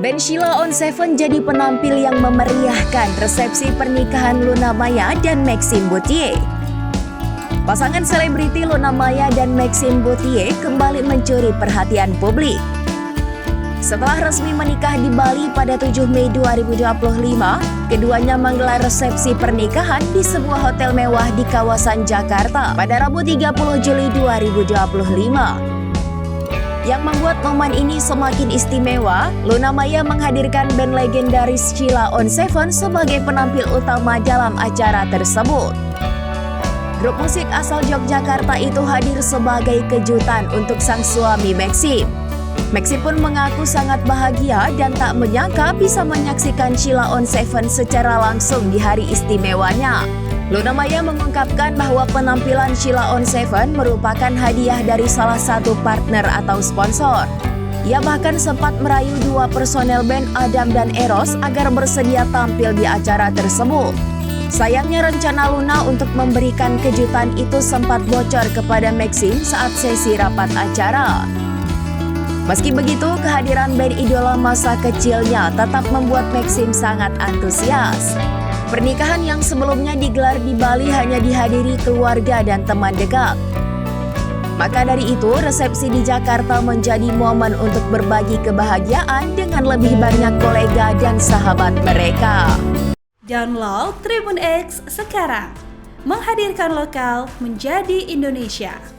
Band Sheila on 7 jadi penampil yang memeriahkan resepsi pernikahan Luna Maya dan Maxime Bouthier. Pasangan selebriti Luna Maya dan Maxime Bouthier kembali mencuri perhatian publik. Setelah resmi menikah di Bali pada 7 Mei 2025, keduanya menggelar resepsi pernikahan di sebuah hotel mewah di kawasan Jakarta pada Rabu 30 Juli 2025. Yang membuat momen ini semakin istimewa, Luna Maya menghadirkan band legendaris Sheila on 7 sebagai penampil utama dalam acara tersebut. Grup musik asal Yogyakarta itu hadir sebagai kejutan untuk sang suami Maxime. Maxime pun mengaku sangat bahagia dan tak menyangka bisa menyaksikan Sheila on 7 secara langsung di hari istimewanya. Luna Maya mengungkapkan bahwa penampilan Sheila on 7 merupakan hadiah dari salah satu partner atau sponsor. Ia bahkan sempat merayu dua personel band Adam dan Eros agar bersedia tampil di acara tersebut. Sayangnya rencana Luna untuk memberikan kejutan itu sempat bocor kepada Maxime saat sesi rapat acara. Meski begitu, kehadiran band idola masa kecilnya tetap membuat Maxime sangat antusias. Pernikahan yang sebelumnya digelar di Bali hanya dihadiri keluarga dan teman dekat. Maka dari itu, resepsi di Jakarta menjadi momen untuk berbagi kebahagiaan dengan lebih banyak kolega dan sahabat mereka. Download Tribun X sekarang, menghadirkan lokal menjadi Indonesia.